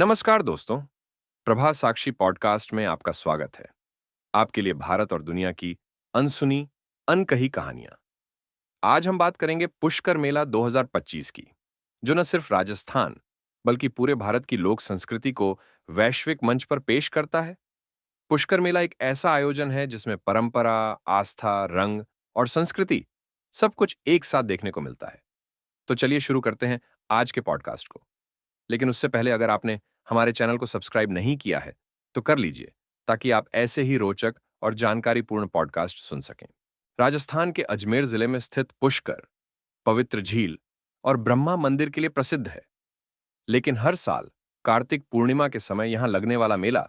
नमस्कार दोस्तों। प्रभा साक्षी पॉडकास्ट में आपका स्वागत है। आपके लिए भारत और दुनिया की अनसुनी, अनकही कहानियां। आज हम बात करेंगे पुष्कर मेला 2025 की, जो न सिर्फ राजस्थान बल्कि पूरे भारत की लोक संस्कृति को वैश्विक मंच पर पेश करता है। पुष्कर मेला एक ऐसा आयोजन है जिसमें परंपरा, आस्था, रंग और संस्कृति सब कुछ एक साथ देखने को मिलता है। तो चलिए शुरू करते हैं आज के पॉडकास्ट को। लेकिन उससे पहले अगर आपने हमारे चैनल को सब्सक्राइब नहीं किया है, तो कर लीजिए ताकि आप ऐसे ही रोचक और जानकारीपूर्ण पॉडकास्ट सुन सकें। राजस्थान के अजमेर जिले में स्थित पुष्कर पवित्र झील और ब्रह्मा मंदिर के लिए प्रसिद्ध है, लेकिन हर साल कार्तिक पूर्णिमा के समय यहां लगने वाला मेला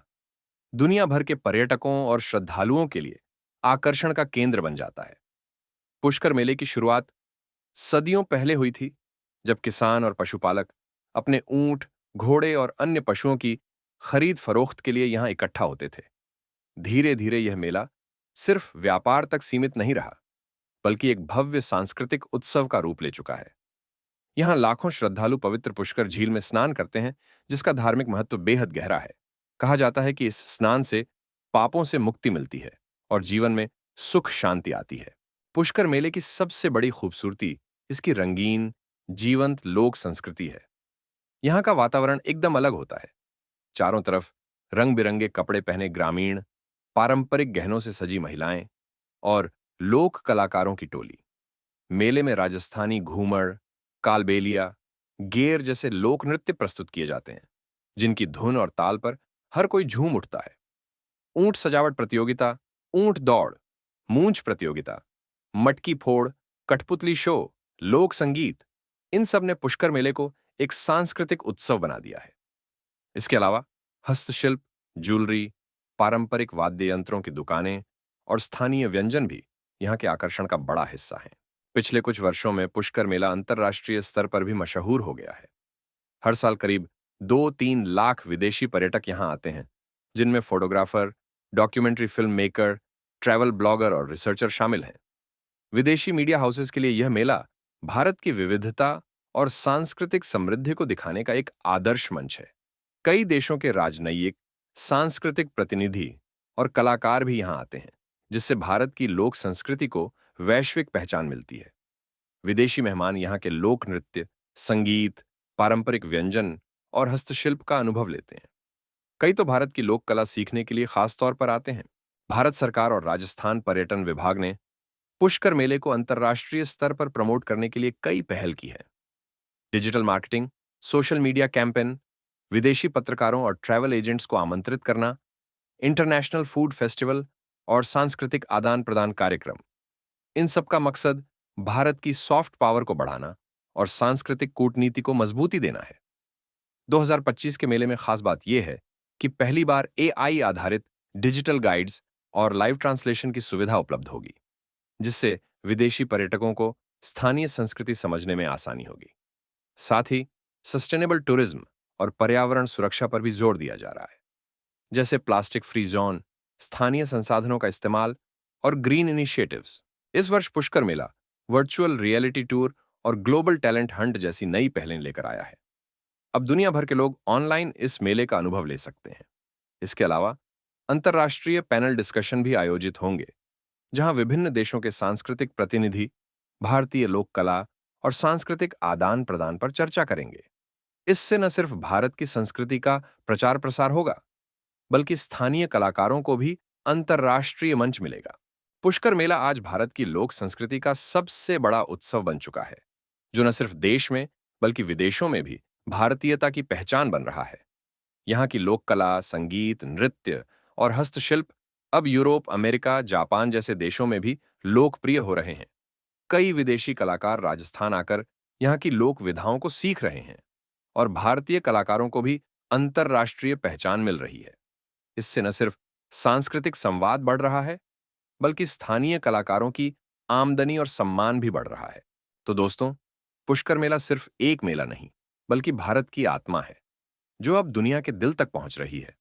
दुनिया भर के पर्यटकों और श्रद्धालुओं के लिए आकर्षण का केंद्र बन जाता है। पुष्कर मेले की शुरुआत सदियों पहले हुई थी, जब किसान और पशुपालक अपने ऊंट, घोड़े और अन्य पशुओं की खरीद फरोख्त के लिए यहां इकट्ठा होते थे। धीरे धीरे यह मेला सिर्फ व्यापार तक सीमित नहीं रहा, बल्कि एक भव्य सांस्कृतिक उत्सव का रूप ले चुका है। यहां लाखों श्रद्धालु पवित्र पुष्कर झील में स्नान करते हैं, जिसका धार्मिक महत्व बेहद गहरा है। कहा जाता है कि इस स्नान से पापों से मुक्ति मिलती है और जीवन में सुख शांति आती है। पुष्कर मेले की सबसे बड़ी खूबसूरती इसकी रंगीन, जीवंत लोक संस्कृति है। यहाँ का वातावरण एकदम अलग होता है। चारों तरफ रंग बिरंगे कपड़े पहने ग्रामीण, पारंपरिक गहनों से सजी महिलाएं और लोक कलाकारों की टोली। मेले में राजस्थानी घूमर, कालबेलिया, गेर जैसे लोक नृत्य प्रस्तुत किए जाते हैं, जिनकी धुन और ताल पर हर कोई झूम उठता है। ऊंट सजावट प्रतियोगिता, ऊंट दौड़, मूंछ प्रतियोगिता, मटकी फोड़, कठपुतली शो, लोक संगीत, इन सब ने पुष्कर मेले को एक सांस्कृतिक उत्सव बना दिया है। इसके अलावा हस्तशिल्प, ज्वेलरी, पारंपरिक वाद्य यंत्रों की दुकानें और स्थानीय व्यंजन भी यहाँ के आकर्षण का बड़ा हिस्सा हैं। पिछले कुछ वर्षों में पुष्कर मेला अंतर्राष्ट्रीय स्तर पर भी मशहूर हो गया है। हर साल करीब 2-3 लाख विदेशी पर्यटक यहाँ आते हैं, जिनमें photographer, documentary film maker, travel blogger और रिसर्चर शामिल हैं। विदेशी मीडिया हाउसेस के लिए यह मेला भारत की विविधता और सांस्कृतिक समृद्धि को दिखाने का एक आदर्श मंच है। कई देशों के राजनयिक, सांस्कृतिक प्रतिनिधि और कलाकार भी यहां आते हैं, जिससे भारत की लोक संस्कृति को वैश्विक पहचान मिलती है। विदेशी मेहमान यहाँ के लोक नृत्य, संगीत, पारंपरिक व्यंजन और हस्तशिल्प का अनुभव लेते हैं। कई तो भारत की लोक कला सीखने के लिए खास तौर पर आते हैं। भारत सरकार और राजस्थान पर्यटन विभाग ने पुष्कर मेले को अंतर्राष्ट्रीय स्तर पर प्रमोट करने के लिए कई पहल की है। Digital marketing, social media campaign, विदेशी पत्रकारों और ट्रैवल एजेंट्स को आमंत्रित करना, इंटरनेशनल फूड फेस्टिवल और सांस्कृतिक आदान प्रदान कार्यक्रम, इन सब का मकसद भारत की सॉफ्ट पावर को बढ़ाना और सांस्कृतिक कूटनीति को मजबूती देना है। 2025 के मेले में खास बात यह है कि पहली बार एआई आधारित डिजिटल गाइड्स और लाइव ट्रांसलेशन की सुविधा उपलब्ध होगी, जिससे विदेशी पर्यटकों को स्थानीय संस्कृति समझने में आसानी होगी। साथ ही सस्टेनेबल टूरिज्म और पर्यावरण सुरक्षा पर भी जोर दिया जा रहा है, जैसे प्लास्टिक फ्री जोन, स्थानीय संसाधनों का इस्तेमाल और ग्रीन इनिशिएटिव्स। इस वर्ष पुष्कर मेला वर्चुअल रियलिटी टूर और ग्लोबल टैलेंट हंट जैसी नई पहलें लेकर आया है। अब दुनिया भर के लोग ऑनलाइन इस मेले का अनुभव ले सकते हैं। इसके अलावा अंतर्राष्ट्रीय पैनल डिस्कशन भी आयोजित होंगे, जहां विभिन्न देशों के सांस्कृतिक प्रतिनिधि भारतीय लोक कला और सांस्कृतिक आदान प्रदान पर चर्चा करेंगे। इससे न सिर्फ भारत की संस्कृति का प्रचार प्रसार होगा, बल्कि स्थानीय कलाकारों को भी अंतर्राष्ट्रीय मंच मिलेगा। पुष्कर मेला आज भारत की लोक संस्कृति का सबसे बड़ा उत्सव बन चुका है, जो न सिर्फ देश में बल्कि विदेशों में भी भारतीयता की पहचान बन रहा है। यहाँ की लोक कला, संगीत, नृत्य और हस्तशिल्प अब यूरोप, अमेरिका, जापान जैसे देशों में भी लोकप्रिय हो रहे हैं। कई विदेशी कलाकार राजस्थान आकर यहाँ की लोक विधाओं को सीख रहे हैं और भारतीय कलाकारों को भी अंतर्राष्ट्रीय पहचान मिल रही है। इससे न सिर्फ सांस्कृतिक संवाद बढ़ रहा है, बल्कि स्थानीय कलाकारों की आमदनी और सम्मान भी बढ़ रहा है। तो दोस्तों, पुष्कर मेला सिर्फ एक मेला नहीं, बल्कि भारत की आत्मा है, जो अब दुनिया के दिल तक पहुंच रही है।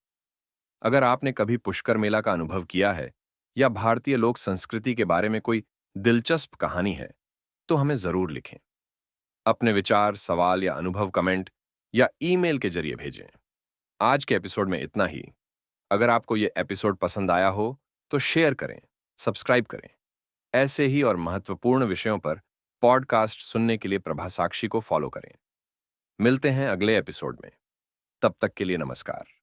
अगर आपने कभी पुष्कर मेला का अनुभव किया है या भारतीय लोक संस्कृति के बारे में कोई दिलचस्प कहानी है, तो हमें जरूर लिखें। अपने विचार, सवाल या अनुभव कमेंट या ईमेल के जरिए भेजें। आज के एपिसोड में इतना ही। अगर आपको ये एपिसोड पसंद आया हो तो शेयर करें, सब्सक्राइब करें। ऐसे ही और महत्वपूर्ण विषयों पर पॉडकास्ट सुनने के लिए प्रभा साक्षी को फॉलो करें। मिलते हैं अगले एपिसोड में। तब तक के लिए नमस्कार।